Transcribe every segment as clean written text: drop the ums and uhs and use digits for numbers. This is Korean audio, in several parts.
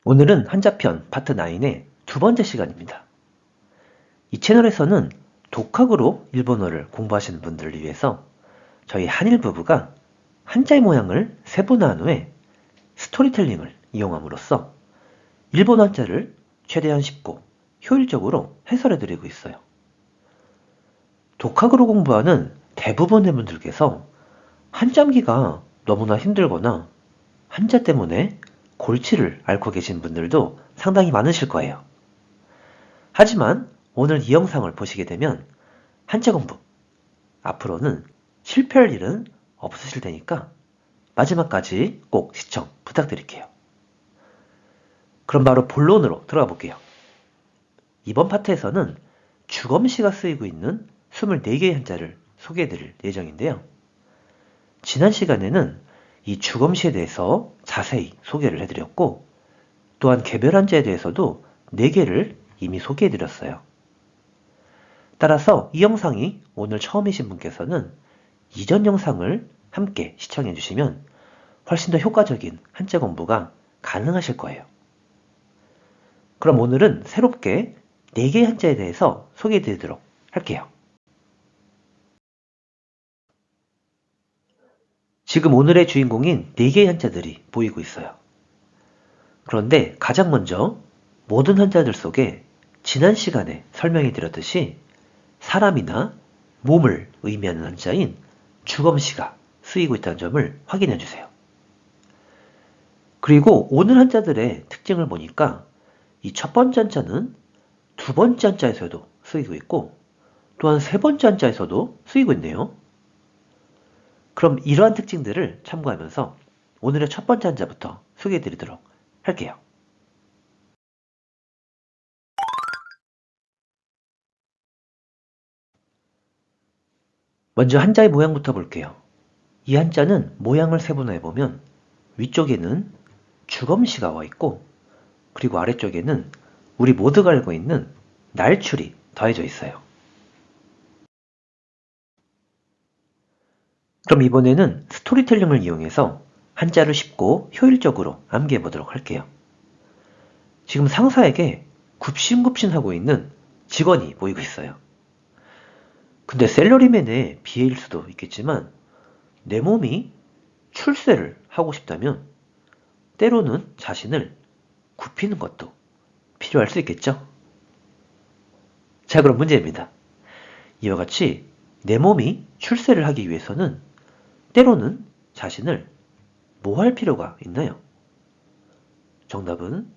오늘은 한자편 파트 9의 두 번째 시간입니다. 이 채널에서는 독학으로 일본어를 공부하시는 분들을 위해서 저희 한일 부부가 한자의 모양을 세분화한 후에 스토리텔링을 이용함으로써 일본 한자를 최대한 쉽고 효율적으로 해설해드리고 있어요. 독학으로 공부하는 대부분의 분들께서 한자기가 너무나 힘들거나 한자 때문에 골치를 앓고 계신 분들도 상당히 많으실 거예요. 하지만 오늘 이 영상을 보시게 되면 한자 공부 앞으로는 실패할 일은 없으실 테니까 마지막까지 꼭 시청 부탁드릴게요. 그럼 바로 본론으로 들어가 볼게요. 이번 파트에서는 주검시가 쓰이고 있는 24개의 한자를 소개해 드릴 예정인데요. 지난 시간에는 이 주검시에 대해서 자세히 소개를 해드렸고, 또한 개별 한자에 대해서도 4개를 이미 소개해 드렸어요. 따라서 이 영상이 오늘 처음이신 분께서는 이전 영상을 함께 시청해 주시면 훨씬 더 효과적인 한자 공부가 가능하실 거예요. 그럼 오늘은 새롭게 4개의 한자에 대해서 소개해 드리도록 할게요. 지금 오늘의 주인공인 4개의 한자들이 보이고 있어요. 그런데 가장 먼저 모든 한자들 속에 지난 시간에 설명해 드렸듯이 사람이나 몸을 의미하는 한자인 주검시가 쓰이고 있다는 점을 확인해 주세요. 그리고 오늘 한자들의 특징을 보니까 이 첫 번째 한자는 두 번째 한자에서도 쓰이고 있고 또한 세 번째 한자에서도 쓰이고 있네요. 그럼 이러한 특징들을 참고하면서 오늘의 첫 번째 한자부터 소개해 드리도록 할게요. 먼저 한자의 모양부터 볼게요. 이 한자는 모양을 세분화해보면 위쪽에는 주검시가 와 있고 그리고 아래쪽에는 우리 모두가 알고 있는 날출이 더해져 있어요. 그럼 이번에는 스토리텔링을 이용해서 한자를 쉽고 효율적으로 암기해 보도록 할게요. 지금 상사에게 굽신굽신하고 있는 직원이 보이고 있어요. 근데 셀러리맨의 비애일 수도 있겠지만 내 몸이 출세를 하고 싶다면 때로는 자신을 굽히는 것도 필요할 수 있겠죠? 자, 그럼 문제입니다. 이와 같이 내 몸이 출세를 하기 위해서는 때로는 자신을 뭐 할 필요가 있나요? 정답은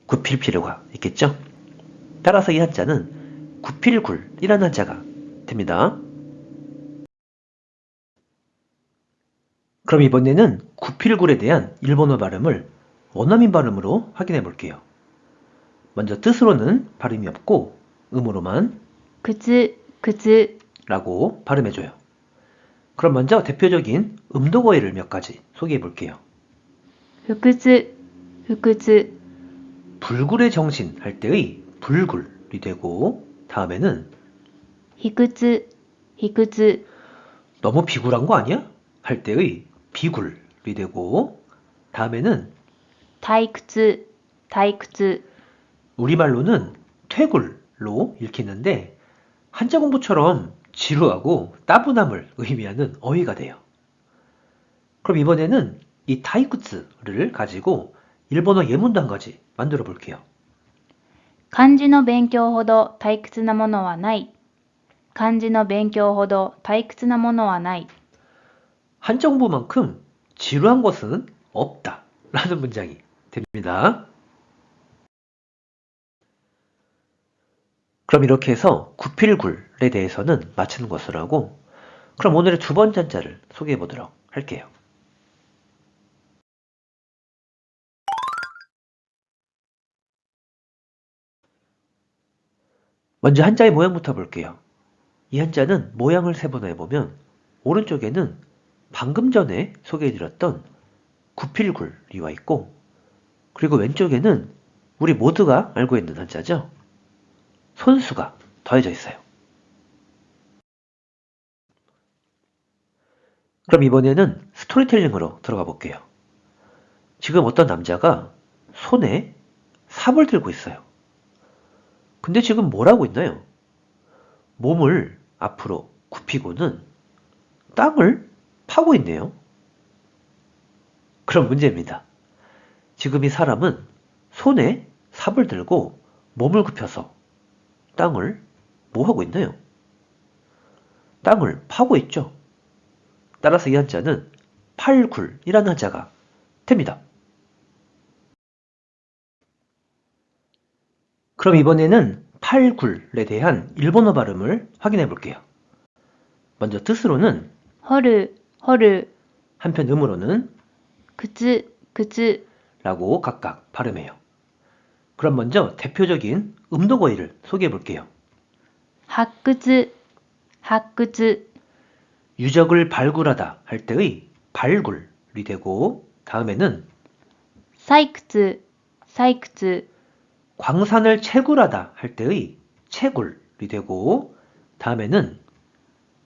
굽힐 필요가 있겠죠? 따라서 이 한자는 굽힐굴이라는 한자가 됩니다. 그럼 이번에는 굽힐굴에 대한 일본어 발음을 원어민 발음으로 확인해 볼게요. 먼저 뜻으로는 발음이 없고 음으로만 靴 라고 발음해줘요. 그럼 먼저 대표적인 음도어휘를 몇 가지 소개해 볼게요. 腹痛 불굴의 정신 할 때의 불굴이 되고 다음에는 卑屈 너무 비굴한 거 아니야? 할 때의 비굴이 되고 다음에는 退屈 우리말로는 퇴굴로 읽히는데 한자 공부처럼 지루하고 따분함을 의미하는 어휘가 돼요. 그럼 이번에는 이 타이쿠츠를 가지고 일본어 예문도 한 가지 만들어 볼게요. 漢字の勉強ほど退屈なものはない。漢字の勉強ほど退屈なものはない。 한자 공부만큼 지루한 것은 없다 라는 문장이 됩니다. 그럼 이렇게 해서 구필굴에 대해서는 마치는 것으로 하고 그럼 오늘의 두 번째 한자를 소개해 보도록 할게요. 먼저 한자의 모양부터 볼게요. 이 한자는 모양을 세분화해 보면 오른쪽에는 방금 전에 소개해드렸던 구필굴이 와 있고 그리고 왼쪽에는 우리 모두가 알고 있는 한자죠. 손수가 더해져 있어요. 그럼 이번에는 스토리텔링으로 들어가 볼게요. 지금 어떤 남자가 손에 삽을 들고 있어요. 근데 지금 뭘 하고 있나요? 몸을 앞으로 굽히고는 땅을 파고 있네요. 그럼 문제입니다. 지금 이 사람은 손에 삽을 들고 몸을 굽혀서 땅을 뭐 하고 있나요? 땅을 파고 있죠. 따라서 이 한자는 팔굴이라는 한자가 됩니다. 그럼 이번에는 팔굴에 대한 일본어 발음을 확인해 볼게요. 먼저 뜻으로는 掘る、掘る、 한편 음으로는 靴、靴、 라고 각각 발음해요. 그럼 먼저 대표적인 음도거의를 소개해 볼게요. 発掘、発掘、 유적을 발굴하다 할 때의 발굴이 되고 다음에는 採掘、採掘、 광산을 채굴하다 할 때의 채굴이 되고 다음에는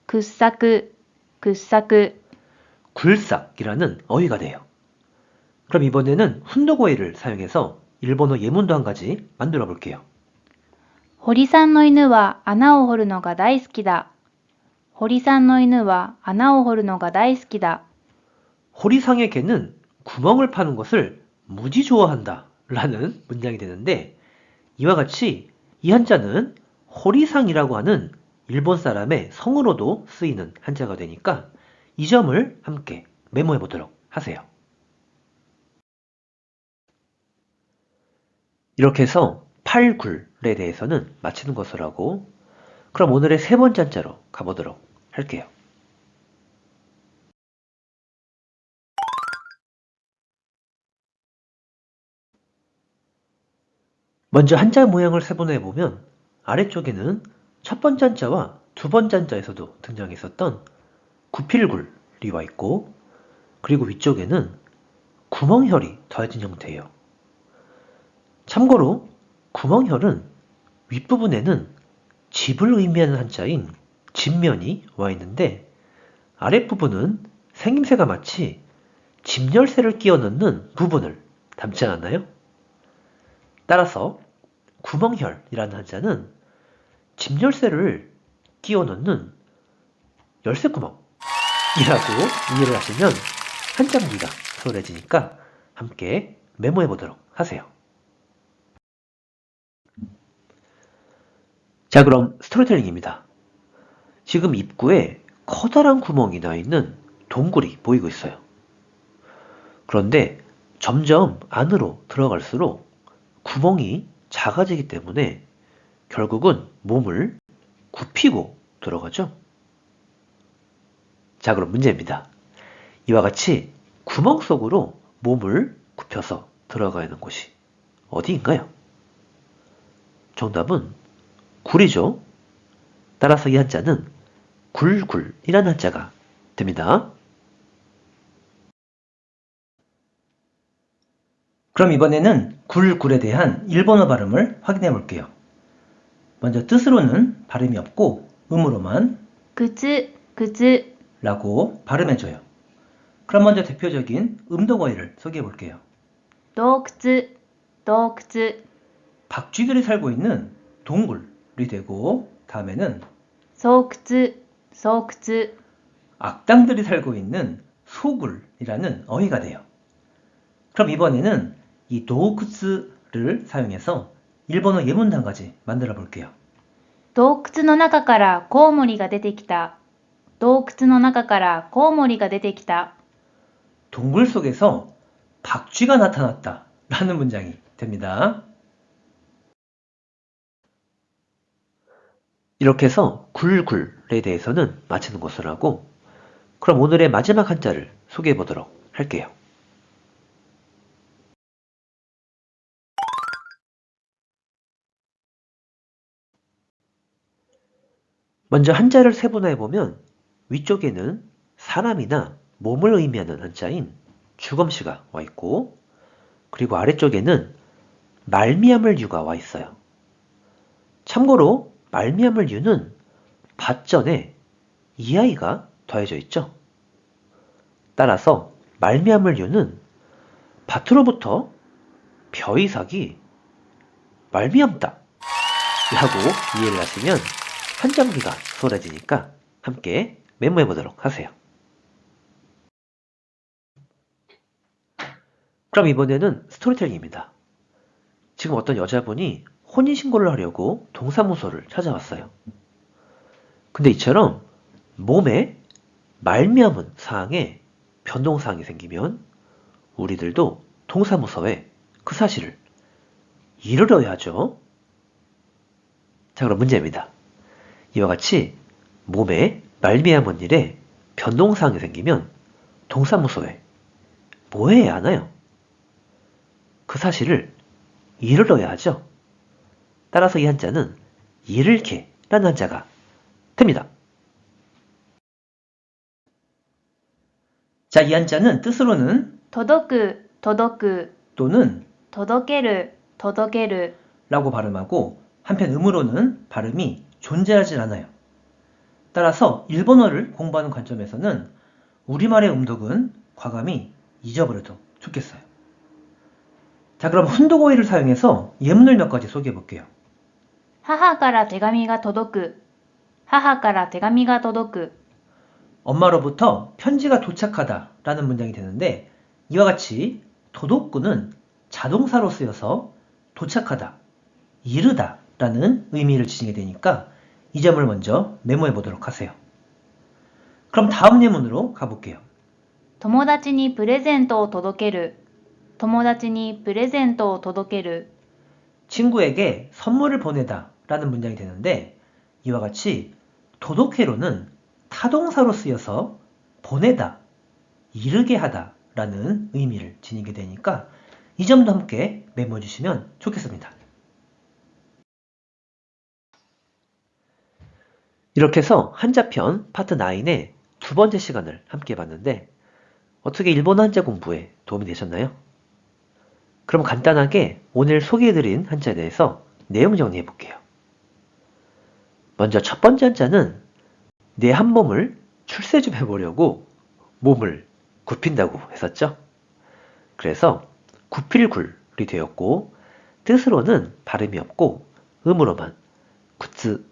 掘削、掘削、 굴삭이라는 어휘가 돼요. 그럼 이번에는 훈도거의를 사용해서 일본어 예문도 한 가지 만들어 볼게요. 堀さんの犬は穴を掘るのが大好きだ。堀さんの犬は穴を掘るのが大好きだ。 호리상의 개는 구멍을 파는 것을 무지 좋아한다 라는 문장이 되는데 이와 같이 이 한자는 호리상이라고 하는 일본 사람의 성으로도 쓰이는 한자가 되니까 이 점을 함께 메모해 보도록 하세요. 이렇게 해서 팔굴에 대해서는 마치는 것으로 하고 그럼 오늘의 세 번째 한자로 가보도록 할게요. 먼저 한자 모양을 세분화해 보면 아래쪽에는 첫 번째 한자와 두 번째 한자에서도 등장했었던 구필굴이 와 있고 그리고 위쪽에는 구멍혈이 더해진 형태예요. 참고로 구멍혈은 윗부분에는 집을 의미하는 한자인 집면이 와 있는데 아랫부분은 생김새가 마치 집열쇠를 끼워 넣는 부분을 담지 않았나요? 따라서 구멍혈이라는 한자는 집열쇠를 끼워 넣는 열쇠구멍이라고 이해를 하시면 한자무기가 수월해지니까 함께 메모해 보도록 하세요. 자, 그럼 스토리텔링입니다. 지금 입구에 커다란 구멍이 나 있는 동굴이 보이고 있어요. 그런데 점점 안으로 들어갈수록 구멍이 작아지기 때문에 결국은 몸을 굽히고 들어가죠. 자, 그럼 문제입니다. 이와 같이 구멍 속으로 몸을 굽혀서 들어가는 곳이 어디인가요? 정답은 굴이죠. 따라서 이 한자는 굴굴이라는 한자가 됩니다. 그럼 이번에는 굴굴에 대한 일본어 발음을 확인해 볼게요. 먼저 뜻으로는 발음이 없고 음으로만 靴、靴、 라고 발음해줘요. 그럼 먼저 대표적인 음도거의를 소개해 볼게요. 洞窟、洞窟、 박쥐들이 살고 있는 동굴이 되고 다음에는 巣窟、巣窟、 악당들이 살고 있는 소굴이라는 어휘가 돼요. 그럼 이번에는 이 도우쿠츠를 사용해서 일본어 예문도 한 가지 만들어 볼게요. 洞窟の中からコウモリが出てきた。洞窟の中からコウモリが出てきた。 동굴 속에서 박쥐가 나타났다 라는 문장이 됩니다. 이렇게 해서 굴굴에 대해서는 마치는 것으로 하고 그럼 오늘의 마지막 한자를 소개해 보도록 할게요. 먼저 한자를 세분화해 보면 위쪽에는 사람이나 몸을 의미하는 한자인 주검시가 와 있고 그리고 아래쪽에는 말미암을 유가 와 있어요. 참고로 말미암을 유는 밭전에 이하이가 더해져 있죠. 따라서 말미암을 유는 밭으로부터 벼이삭이 말미암다 라고 이해를 하시면 한정기가 수월해지니까 함께 메모해 보도록 하세요. 그럼 이번에는 스토리텔링입니다. 지금 어떤 여자분이 혼인신고를 하려고 동사무소를 찾아왔어요. 근데 이처럼 몸에 말미암은 사항에 변동사항이 생기면 우리들도 동사무소에 그 사실을 이르러야 하죠. 자, 그럼 문제입니다. 이와 같이 몸에 말미암은 일에 변동사항이 생기면 동사무소에 뭐 해야 하나요? 그 사실을 이르러야 하죠. 따라서 이 한자는 이를게 라는 한자가 됩니다. 자, 이 한자는 뜻으로는 届く、届く、 또는 届ける、届ける、 라고 발음하고 한편 음으로는 발음이 존재하지 않아요. 따라서 일본어를 공부하는 관점에서는 우리말의 음독은 과감히 잊어버려도 좋겠어요. 자, 그럼 훈독어휘를 사용해서 예문을 몇 가지 소개해 볼게요. 母から手紙が届く、母から手紙が届く、 엄마로부터 편지가 도착하다 라는 문장이 되는데 이와 같이 도독구는 자동사로 쓰여서 도착하다, 이르다 라는 의미를 지니게 되니까 이 점을 먼저 메모해 보도록 하세요. 그럼 다음 예문으로 가볼게요. 友達にプレゼントを届ける、友達にプレゼントを届ける、 친구에게 선물을 보내다 라는 문장이 되는데 이와 같이 도독해로는 타동사로 쓰여서 보내다, 이르게 하다 라는 의미를 지니게 되니까 이 점도 함께 메모해 주시면 좋겠습니다. 이렇게 해서 한자편 파트 9의 두 번째 시간을 함께 봤는데 어떻게 일본어 한자 공부에 도움이 되셨나요? 그럼 간단하게 오늘 소개해드린 한자에 대해서 내용 정리해 볼게요. 먼저 첫 번째 한자는 내 한 몸을 출세 좀 해보려고 몸을 굽힌다고 했었죠. 그래서 굽힐굴이 되었고 뜻으로는 발음이 없고 음으로만 구츠,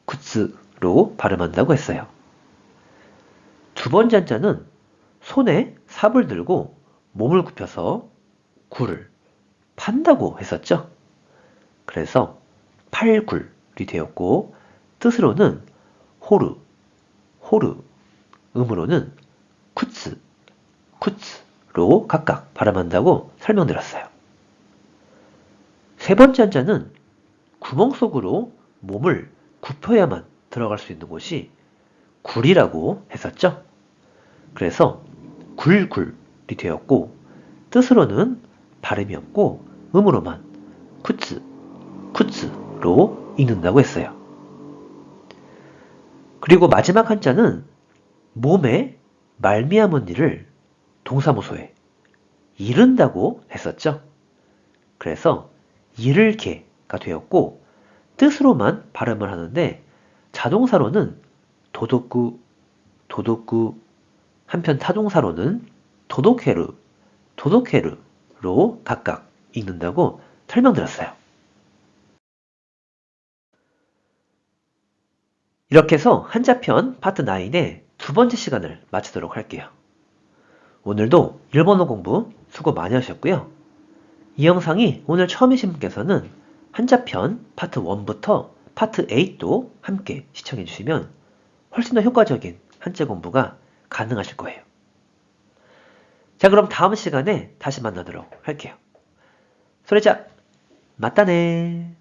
구츠로 발음한다고 했어요. 두 번째 한자는 손에 삽을 들고 몸을 굽혀서 굴을 판다고 했었죠. 그래서 팔굴이 되었고 뜻으로는 호르, 호르, 음으로는 쿠츠, 쿠츠로 각각 발음한다고 설명드렸어요. 세 번째 한자는 구멍 속으로 몸을 굽혀야만 들어갈 수 있는 곳이 굴이라고 했었죠. 그래서 굴굴이 되었고 뜻으로는 발음이 없고 음으로만 쿠츠, 쿠츠로 읽는다고 했어요. 그리고 마지막 한자는 몸에 말미암은 일을 동사무소에 이른다고 했었죠. 그래서 이를게가 되었고 뜻으로만 발음을 하는데 자동사로는 도독구, 도독구, 한편 타동사로는 도독해르, 도독해르로 각각 읽는다고 설명드렸어요. 이렇게 해서 한자편 파트 9의 두 번째 시간을 마치도록 할게요. 오늘도 일본어 공부 수고 많이 하셨고요. 이 영상이 오늘 처음이신 분께서는 한자편 파트 1부터 파트 8도 함께 시청해 주시면 훨씬 더 효과적인 한자 공부가 가능하실 거예요. 자, 그럼 다음 시간에 다시 만나도록 할게요. 소리자, 맞다네.